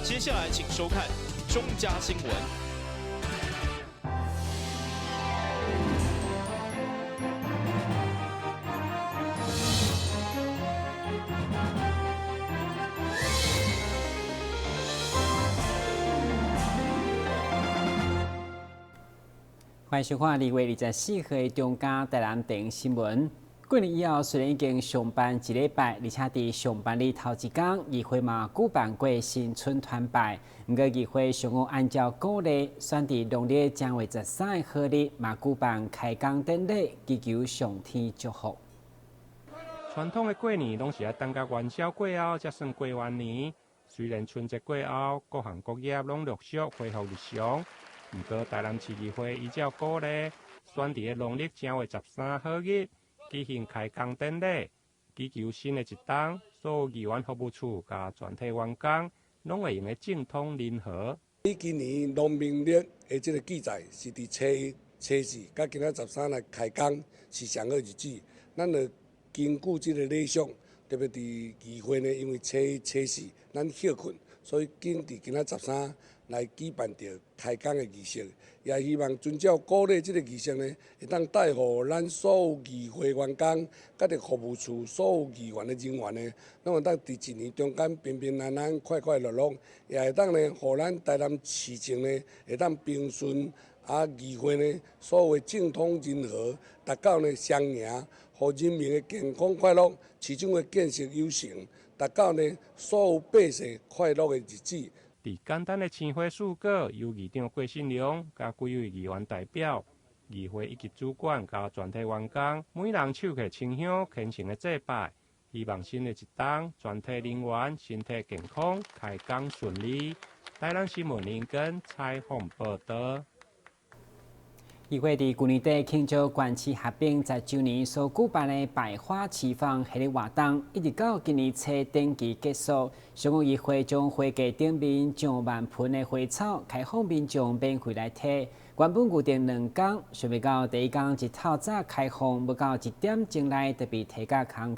接下来请收看中嘉新闻。欢迎收看2月24号的中嘉台南电影新闻。过年以后，虽然已经上班1礼拜，而且伫上班日头一天，议会嘛举办过新春团拜。不过，议会上午按照古例，选伫农历正月13日好日，嘛举办开工典礼，祈求上天祝福。传统的过年拢是要等到元宵过后才算过完年。虽然春节过后，各行各业拢陆续恢复日常，不过台南市议会依照古例，选伫农历正月13好日举行开工典礼，祈求新的一冬，所有议员服务处甲全体员工拢会用个正统任和。今年农民历的这个记载是伫初4，甲今仔13来开工是上好日子。咱就根据这个礼俗，特别伫议会呢，因为初4咱休困，所以紧伫今仔13来举办着开工的仪式，也希望遵照古礼这个仪式呢，会当带予咱所有议会员工，甲着服务处所有议员的人员呢，拢会当伫一年中间平平安安、快快乐乐，也会当呢，予咱台南市情呢，会当平顺。议会呢，所有的正统人和，达到呢双赢，互人民的健康快乐，市政的建设有成，达到呢所有百姓快乐的日子。伫简单的青花素果，由议长郭信良甲几位议员代表、议会以及主管甲全体员工，每人手摕清香，虔诚的祭拜，希望新的一冬，全体人员身体健康，开工顺利。台南新闻林根采访报道。议会伫去年底庆祝关市合并10周年所举办的百花齐放系列活动，一直到今年初登记结束。上午议会将花架顶面上万盆的花草开放民众免费来摕，原本预定2天，想袂到第一天一透早开放，不到1点钟内就被摕甲空。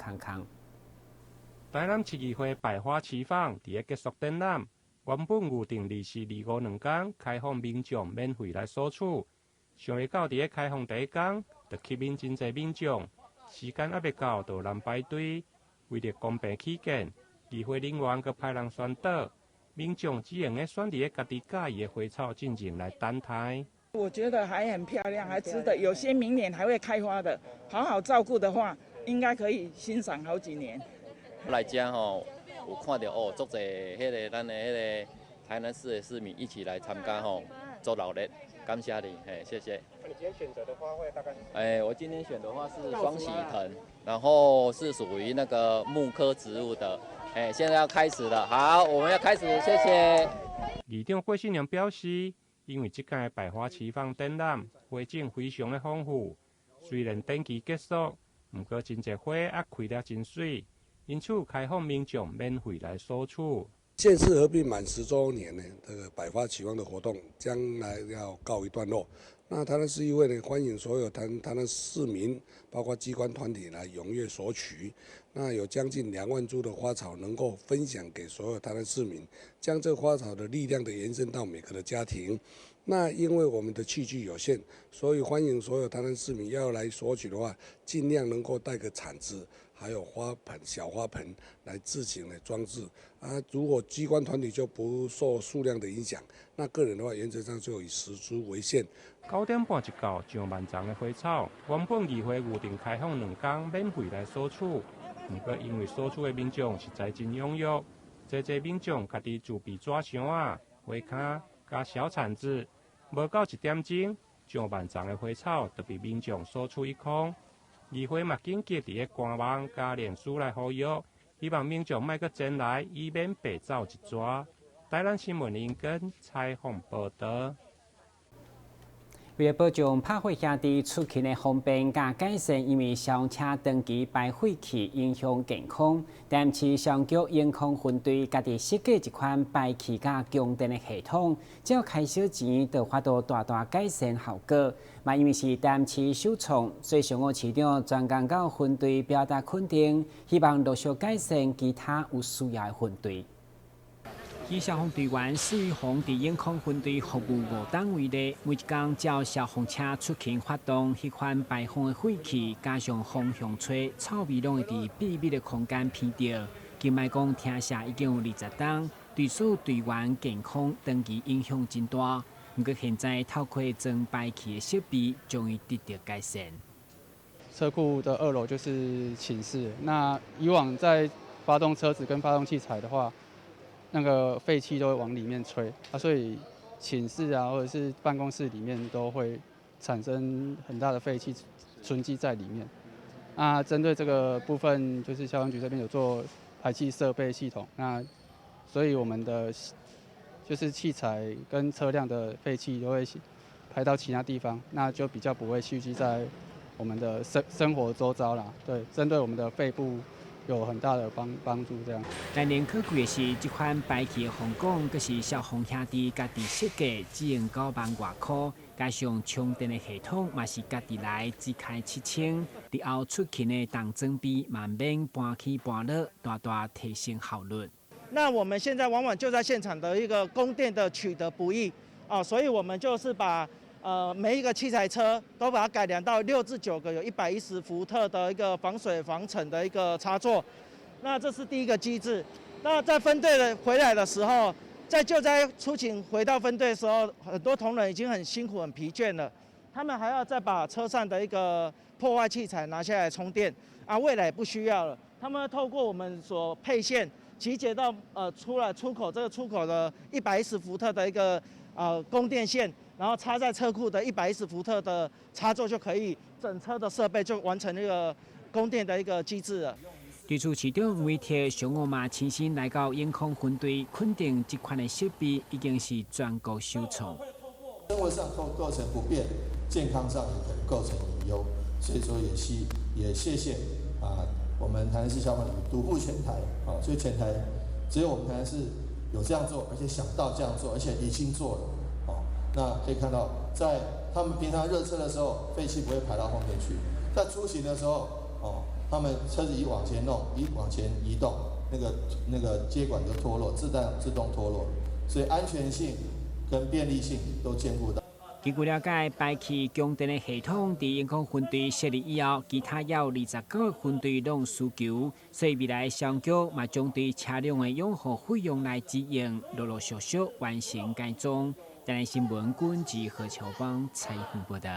台南市议会百花齐放伫个结束展览，原本预定24、25两天开放民众免费来索取。想袂到，伫个开放第一天，就吸引真侪民众，时间还未到，就人排队。为了公平起见，议会人员佮派人宣导，民众只用选伫个家己介意的花草进行来等待。我觉得还很漂亮，还值得。有些明年还会开花的，好好照顾的话，应该可以欣赏好几年。来遮吼，有看到哦，足侪咱的台南市的市民一起来参加吼，做热闹。感谢你，谢谢。那你今天选择的花卉大概是？我今天选的花是双喜藤，然后是属于那个木科植物的。现在要开始了，好，我们要开始，谢谢。议长郭信良表示，因为这届百花齐放展览花种非常的丰富，虽然登记结束，不过真侪花也开得真水，因此开放民众免费来索取。县市合并满10周年呢，这个百花齐放的活动将来要告一段落。那台南市议会呢，欢迎所有台南市民，包括机关团体来踊跃索取。那有将近2万株的花草能够分享给所有台南市民，将这花草的力量的延伸到每个的家庭。那因为我们的器具有限，所以欢迎所有台南市民要来索取的话，尽量能够带个铲子，还有花盆、小花盆来自行的装置。如果机关团体就不受数量的影响，那个人的话，原则上就以10株为限。9点半一到，上万丛的花草，原本议会预定开放2天免费来索取，不过因为索取的民众实在真踊跃，侪民众家己自备纸箱啊、花卡加小铲子，无到1点钟，上万丛的花草就被民众索取一空。议会嘛紧急伫个官网加脸书来呼吁，希望民众莫阁前来，以免白走一逝。台南新闻林根采访报道。为了保障拍火兄弟出勤的方便加改善，因为消防车长期排废气影响健康，台南市消防局严控分队家己设计一款排气加供电的系统，只要开小钱，就发挥大大改善效果。嘛，因为是台南市首创，所以上午市长专工到分队表达肯定，希望陆续改善其他有需要的分队。以消防队员施玉红伫永康分队服务5单为例，每一天照消防车出勤发动迄款排风的废气，加上风向吹，臭味拢会伫秘密的空间闻到。今卖讲听下已经有20单，对所有队员健康长期影响真大。不过现在透过装排气的设备，终于得到改善。车库的2楼就是寝室，那以往在发动车子跟发动器材的话，那个废气都会往里面吹所以寝室或者是办公室里面都会产生很大的废气存积在里面。针对这个部分，就是消防局这边有做排气设备系统，所以我们的就是器材跟车辆的废气都会排到其他地方，那就比较不会蓄积在我们的生活周遭啦。对，针对我们的肺部有很大的帮助。这样。来年可贵的是，这款排气的风管，阁是消防兄弟家己设计，只用9万外块，加上充电的系统，嘛是家己来，只开7000。日后出勤的当装备，慢免搬起搬落，大大提升效率。那我们现在往往就在现场的一个供电的取得不易所以我们就是把每一个器材车都把它改良到6至9个有110伏特的一个防水防尘的一个插座。那这是第一个机制。那在分队回来的时候，在救灾出勤回到分队的时候，很多同仁已经很辛苦很疲倦了，他们还要再把车上的一个破坏器材拿下来充电未来不需要了，他们透过我们所配线集结到出口这个出口的110伏特的一个供电线，然后插在车库的110伏特的插座，就可以整车的设备就完成这个供电的一个机制了。对此，市长委贴上午嘛亲身来到永康分队，肯定这款的设备已经是全国首创。生活上构成不便，健康上也可能构成隐忧，所以说也谢谢我们台南市消防局独步全台所以全台只有我们台南市有这样做，而且想到这样做，而且已经做了那可以看到，在他们平常热车的时候，废气不会排到后面去，在出行的时候他们车子一往前移动，那个接管就脱落，自动脱落，所以安全性跟便利性都兼顾到。据了解，排气供电的系统在永康分队设立以后，其他也有29个分队拢需求，所以未来消防局嘛将对车辆的养护费用来支援，陆续完成改装。台南新闻管及何乔邦采访报道。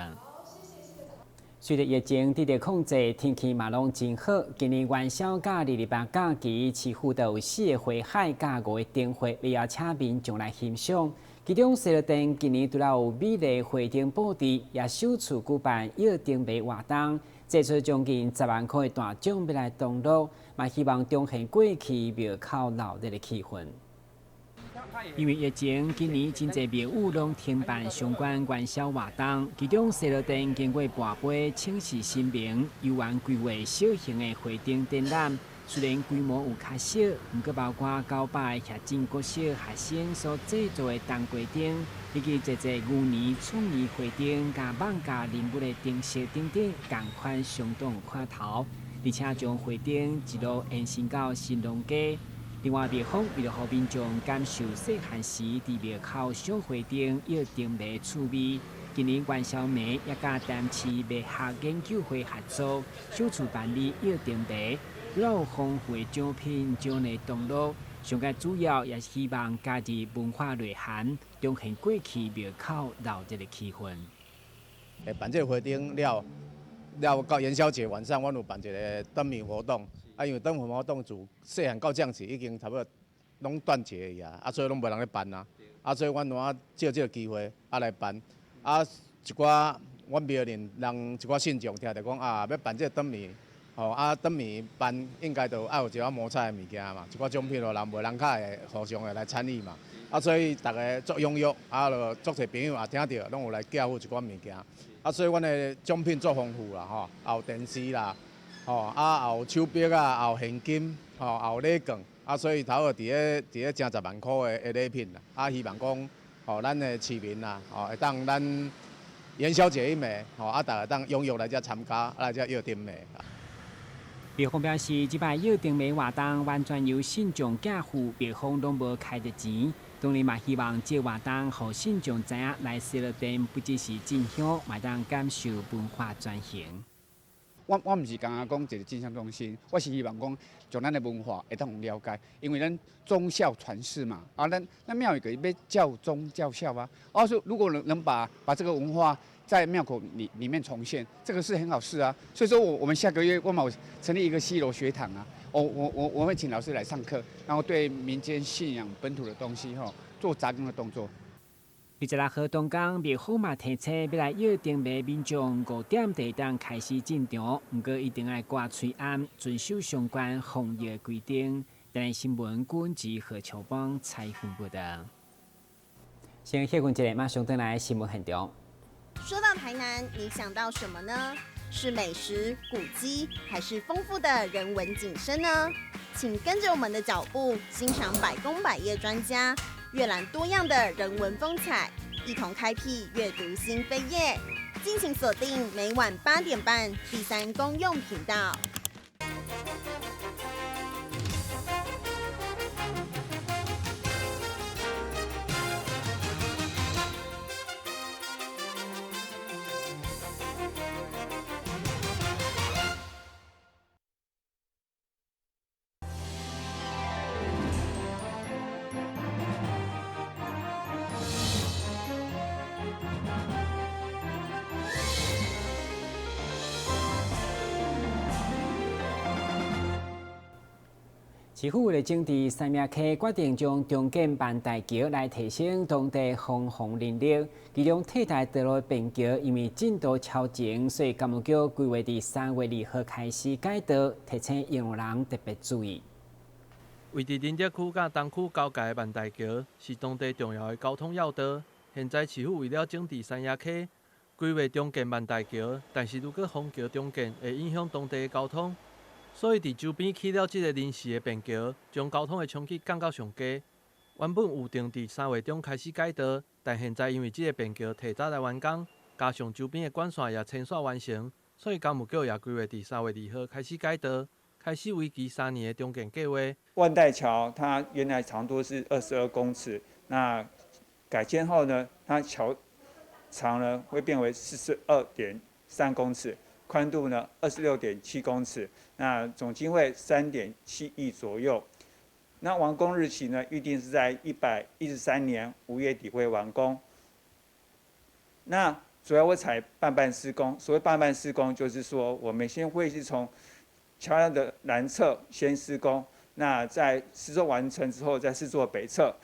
随着疫情得到控制，天气嘛拢真好。今年元宵假、2、8假期，市府都有4个花海、加5个灯会，你邀请民众来欣赏。其中，西乐灯今年除了有美丽花灯布置，也首次举办摇灯谜活动，这出将近10万块的大奖要来登录，嘛希望彰显过去庙口闹热的气氛。因为疫情，今年真侪庙宇拢停办相关元宵活动，其中西乐灯经过跋杯请示神明，游玩规划小型的花灯展览。虽然规模有较小，不过包括900个真国小学生所制作的冬瓜灯，以及一牛年、创意花灯、加网加人物的灯饰等等，同款相当有看头，而且将花灯一路延伸到新隆街。另外，庙方为了让民众感受细汉时伫庙口赏花灯、摇灯谜趣味，今年元宵谜也甲台南市美学研究会合作，首次办理摇灯谜，除了有丰富的奖品奖励登录，上个主要也是希望加入文化内涵，彰显过去庙口闹热的气氛。办这个花灯了到元宵节晚上，阮有办一个灯谜活动。因为灯谜活动自细汉到这样时已经差不多拢断绝去所以拢无人咧办所以阮有借这个机会来办一寡阮庙人一寡信众听着讲要办这个灯谜灯谜办应该就要有一寡摸彩的物件嘛，一寡奖品人袂人较会互相来参与嘛所以大家足踊跃就足侪朋友也听着拢有来寄付一寡物件所以阮的奖品足丰富啦也有电视啦。也有手表也有现金，也有礼券，所以头个伫咧正10万块的礼品啦。希望讲，咱的市民啦，会当咱元宵节迄暝，大家当踊跃来遮参加，来遮摇灯谜。别方表示，即摆约定的活动完全由信众寄付，别方拢无开得钱。当然嘛，希望这活动互信众知影，来西乐殿不只是进香，嘛当感受文化转型。我毋是刚刚讲一个进香中心，我是希望讲将咱的文化会当了解，因为咱忠孝传世嘛，咱庙宇个要教忠教孝啊。说如果能把这个文化在庙口里面重现，这个是很好事啊。所以说我们下个月我们成立一个西楼学堂啊，我会请老师来上课，然后对民间信仰本土的东西做扎根的动作。26号东港灭火嘛提车要来约定的民众5点地当开始进场，不过一定要挂吹暗，遵守相关防疫规定。台新闻军及何秋邦采访报道。先歇困一下，马上回来新闻现场。说到台南，你想到什么呢？是美食、古迹，还是丰富的人文景深呢？请跟着我们的脚步，欣赏百工百业专家阅览多样的人文风采，一同开辟阅读新飞页。敬请锁定每晚8点半第3公用频道。市府为了整治三庙溪，决定将中建万大桥来提升当地防洪能力。其中替代道路便桥因为进度超前，所以干务局规划伫3月2号开始改道，提醒用路人特别注意。位伫林德区甲东区交界的万大桥是当地重要的交通要道。现在市府为了整治三亚溪，规划中建万大桥，但是如果封桥中建，会影响当地的交通。所以，伫周边起了这个临时的便桥，将交通的冲击降到上低。原本预定伫3月中开始改道，但现在因为这个便桥提早来完工，加上周边的管线也清线完成，所以干务局也规划伫3月2号开始改道，开始为期3年的中建计划。万代桥它原来长度是22公尺，那改建后呢，它桥长呢会变为42.3公尺。宽度呢26.7公尺，那总经费3.7亿左右。那完工日期呢，预定是在113年5月底会完工。那主要会采半办施工，所谓半办施工，就是说我们先会是从桥梁的南侧先施工，那在施作完成之后再施作北侧。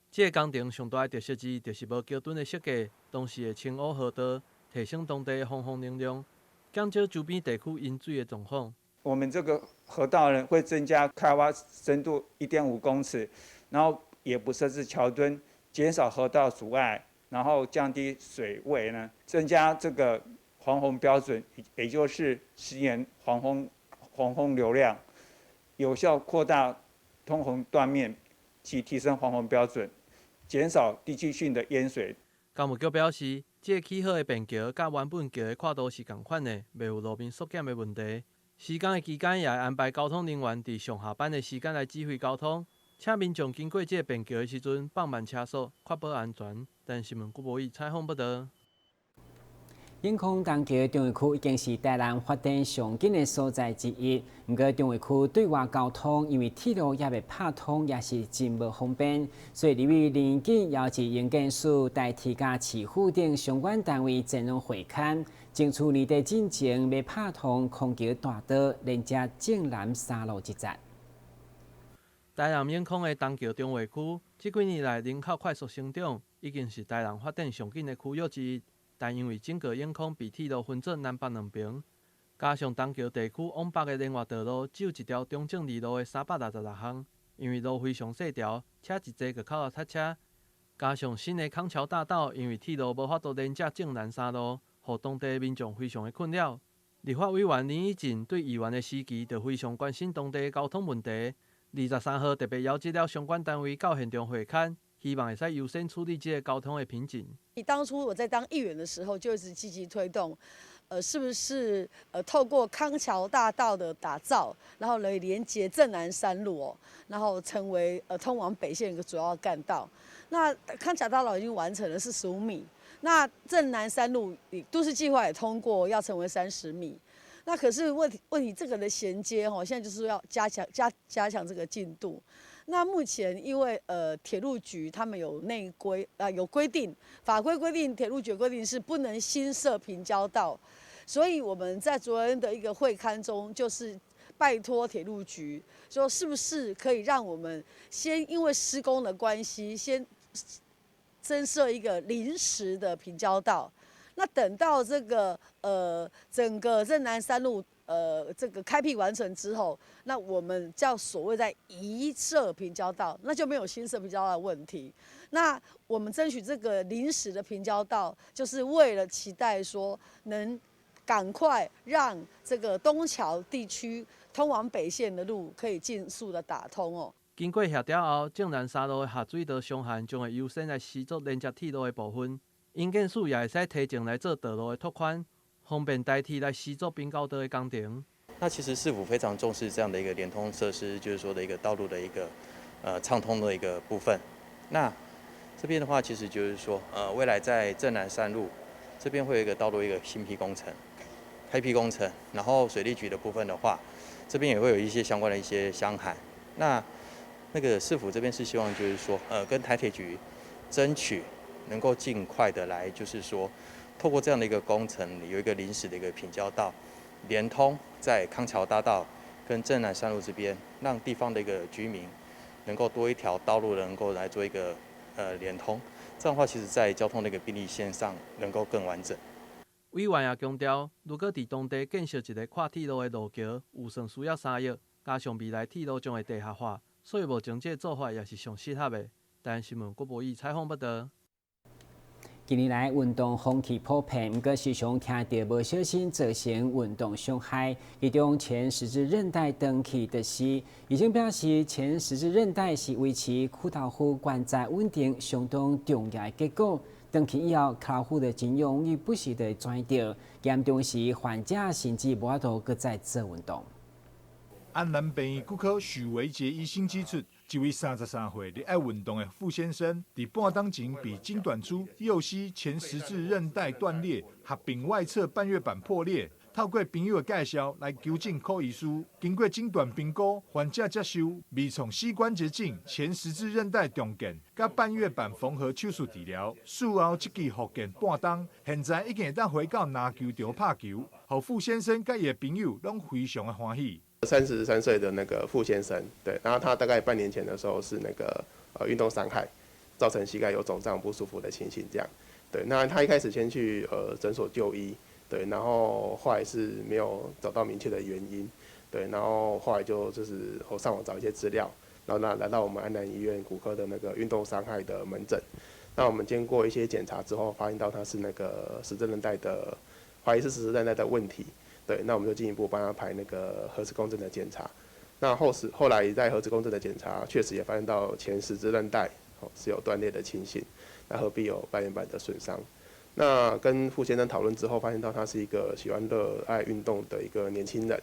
这个工程上大的特色之就是无桥墩的设计，同时会清污河道，提升当地的防洪能量。减少周边地区淹水的状况。我们这个河道呢，会增加开挖深度1.5公尺，然后也不设置桥墩，减少河道阻碍，然后降低水位呢，增加这个防洪标准，也就是10年防洪流量，有效扩大通洪断面及提升防洪标准，减少地区性的淹水。干务局表示，这个起好的便桥甲原本桥的跨度是同款的，袂有路面缩减的问题。施工的期间也会安排交通人员伫上下班的时间来指挥交通，请民众经过这个便桥的时阵放慢车速，确保安全。但新闻局无伊采访报道。永康东桥中卫区已经是台南发展上紧的所在之一，不过中卫区对外交通因为铁路也未拍通，也是真无方便，所以立委林紧邀请营建署代替甲市府等相关单位前往会勘，争取年底进前要拍通空桥大道，连接正南3路一站。台南永康的东桥中卫区，这几年来人口快速成长，已经是台南发展上紧的区域之一。但因为整个永康被铁路分作南北两边，加上东桥地区往北的连外道路只有一条中正2路的366项，因为路非常细条，车一坐就靠塞车。加上新的康桥大道，因为铁路无法度连接正南3路，互当地民众非常的困扰。立法委员林义进对议员的时期就非常关心当地的交通问题。23号特别邀集了相关单位到现场会勘。希望会使优先处理这个交通的瓶颈。当初我在当议员的时候，就一直积极推动，是不是透过康桥大道的打造，然后来连接正南山路哦，然后成为通往北线一个主要干道。那康桥大道已经完成了45米，那正南山路都市计划也通过要成为30米。那可是问题这个的衔接哦，现在就是要加强这个进度。那目前因为铁路局他们有内规有规定，法规规定，铁路局规定是不能新设平交道，所以我们在昨天的一个会刊中，就是拜托铁路局说，是不是可以让我们先因为施工的关系，先增设一个临时的平交道。那等到这个整个正南山路这个开辟完成之后，那我们叫所谓在移设平交道，那就没有新设平交道的问题。那我们争取这个临时的平交道，就是为了期待说能赶快让这个东桥地区通往北线的路可以尽速的打通哦。经过协调后，正南沙路的下水道上限将会优先来施作连接铁路的部分。营建署也会使提前来做道路的拓宽，方便代替来施作滨高道的工程。那其实市府非常重视这样的一个联通设施，就是说的一个道路的一个畅通的一个部分。那这边的话，其实就是说未来在正南山路这边会有一个道路一个新批工程、开辟工程，然后水利局的部分的话，这边也会有一些相关的一些箱涵。那个市府这边是希望就是说跟台铁局争取。能够尽快的来，就是说，透过这样的一个工程，有一个临时的一个平交道，连通在康桥大道跟正南山路这边，让地方的一个居民能够多一条道路能够来做一个连通。这样的话，其实在交通的一个便利线上能够更完整。委员也强调，如果在当地建设一个跨铁路的路桥，有算需要3亿，加上未来铁路将会地下化，所以目前这做法也是上适合的。台湾新闻郭博义采访报道。近年来运动风气普遍，不过时常听到无小心造成运动伤害。其中前十字韧带断去的是，医生表示前十字韧带是维持骷头骨关节稳定相当重要的结果。断去以后，骷头骨的真容易不时地转掉，严重时患者甚至无法度搁再做运动。安南病院骨科许维杰医生指出，一位33岁热爱运动的傅先生，在半当前被诊断出右膝前十字韧带断裂，合并外侧半月板破裂。透过朋友的介绍来求诊柯医师，经过诊断评估，患者接受微创膝关节镜前十字韧带重建甲半月板缝合手术治疗。术后这期复健半冬，现在已经会当回到篮球场拍球，让傅先生甲伊的朋友拢非常的欢喜。33岁的那个傅先生，对，然后他大概半年前的时候是那个运动伤害，造成膝盖有肿胀不舒服的情形，这样，对，那他一开始先去诊所就医，对，然后后来是没有找到明确的原因，对，然后后来就是我上网找一些资料，然后来到我们安南医院骨科的那个运动伤害的门诊，那我们经过一些检查之后，发现到他是那个十字韧带的，怀疑是十字韧带的问题。对，那我们就进一步帮他排那个核磁共振的检查。那后来在核磁共振的检查，确实也发现到前十字韧带是有断裂的情形，那合并有半月板的损伤。那跟傅先生讨论之后，发现到他是一个喜欢热爱运动的一个年轻人。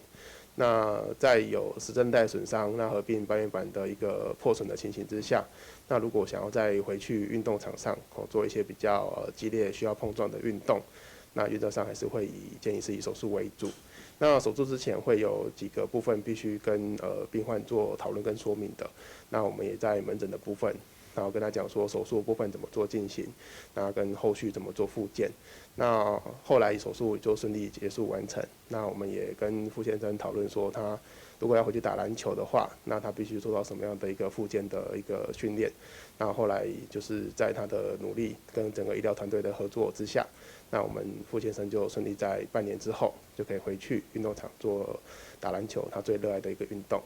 那在有十字韧带损伤，那合并半月板的一个破损的情形之下，那如果想要再回去运动场上做一些比较激烈需要碰撞的运动。那原则上还是会建议是以手术为主。那手术之前会有几个部分必须跟病患做讨论跟说明的。那我们也在门诊的部分，然后跟他讲说手术的部分怎么做进行，那跟后续怎么做复健。那后来手术就顺利结束完成。那我们也跟傅先生讨论说，他如果要回去打篮球的话，那他必须做到什么样的一个复健的一个训练。那后来就是在他的努力跟整个医疗团队的合作之下。那我们傅先生就顺利在半年之后就可以回去运动场做打篮球，他最热爱的一个运动。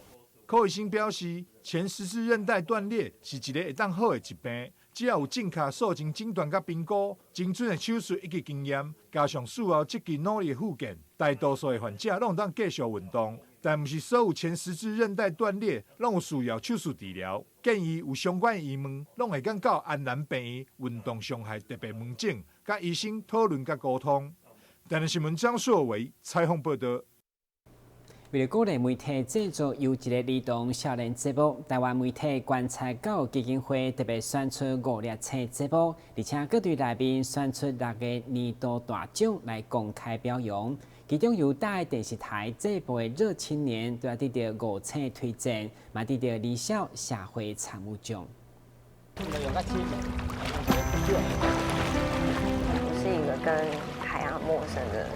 柯医生表示，前十字韧带断裂是一个会当好的疾病，只要有正确术前诊断甲评估、精准的手术以及经验，加上术后积极努力的复健，大多数的患者拢当继续运动。但不是所有前十字韧带断裂拢有需要手术治疗，建议有相关疑问，拢会到安南病院运动伤害特别门诊，甲医生讨论甲沟通。台南新闻张硕伟采访报道。为了鼓励媒体制作优质的儿童少年节目，台湾媒体观察教育基金会特别选出5粒册节目，而且各队内面选出6个年度大奖来公开表扬。其中由大爱电视台这部的《热青年》就得到5册推荐，嘛得到理想社会参与奖。我是一个跟海洋陌生的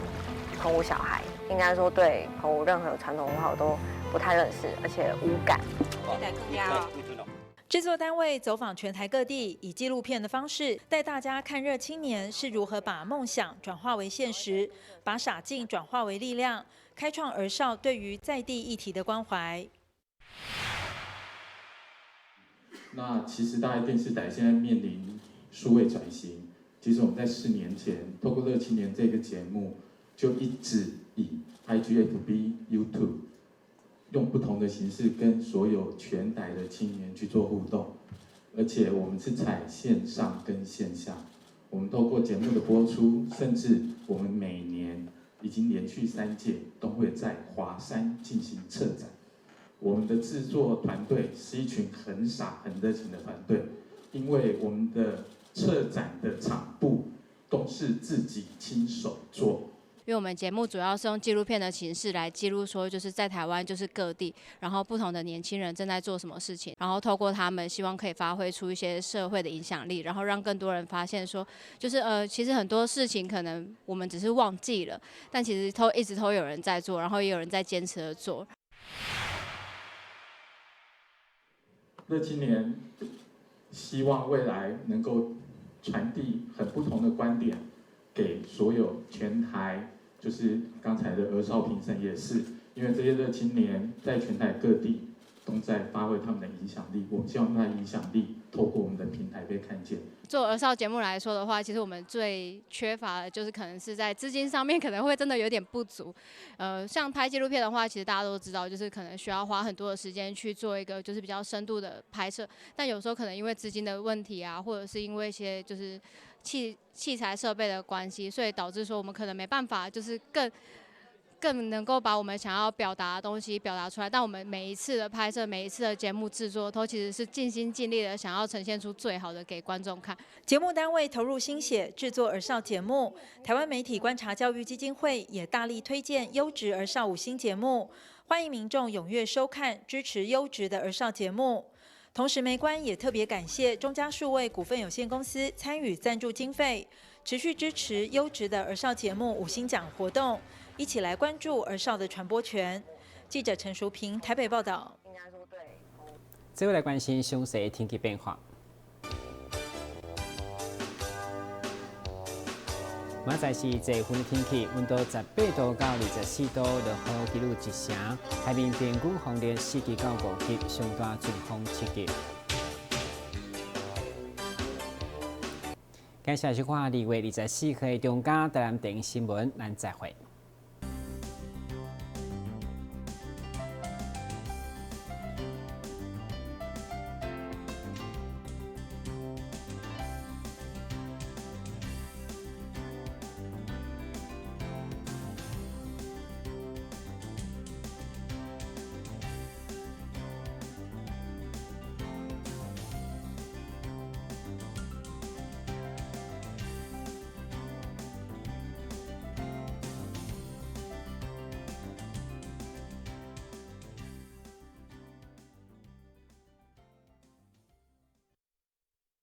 澎湖小孩。应该说，对澎湖任何传统文化我都不太认识，而且无感。制作单位走访全台各地，以纪录片的方式带大家看热青年是如何把梦想转化为现实，把傻劲转化为力量，开创儿少对于在地议题的关怀。那其实大爱电视台现在面临数位转型，其实我们在4年前透过热青年这个节目，就一直以 IG、FB、YouTube 用不同的形式跟所有全台的青年去做互动，而且我们是采线上跟线下，我们透过节目的播出，甚至我们每年已经连续3届都会在华山进行策展。我们的制作团队是一群很傻很热情的团队，因为我们的策展的场布都是自己亲手做。因为我们节目主要是用纪录片的形式来记录，说就是在台湾就是各地，然后不同的年轻人正在做什么事情，然后透过他们，希望可以发挥出一些社会的影响力，然后让更多人发现说，就是其实很多事情可能我们只是忘记了，但其实一直都有人在做，然后也有人在坚持的做。热青年希望未来能够传递很不同的观点给所有全台，就是刚才的儿少评审也是，因为这些热青年在全台各地都在发挥他们的影响力，我们希望那影响力透过我们的平台被看见。做儿少节目来说的话，其实我们最缺乏的就是可能是在资金上面可能会真的有点不足。像拍纪录片的话，其实大家都知道，就是可能需要花很多的时间去做一个就是比较深度的拍摄，但有时候可能因为资金的问题啊，或者是因为一些就是器材设备的关系，所以导致说我们可能没办法就是更能够把我们想要表达的东西表达出来，但我们每一次的拍摄、每一次的节目制作，都其实是尽心尽力的想要呈现出最好的给观众看。节目单位投入心血制作儿少节目，台湾媒体观察教育基金会也大力推荐优质儿少5星节目，欢迎民众踊跃收看，支持优质的儿少节目。同时，媒观也特别感谢中嘉数位股份有限公司参与赞助经费，持续支持优质的儿少节目5星奖活动。一起来关注儿少的传播权。记者陈淑平台北报道。接下来关心详细天气变化。明仔是最风的天气，温度18度到24度，落雨记录1成。海面平均风力4级到5级，上大阵风7级。接下来是看2月24日中间台南电视新闻，咱再会。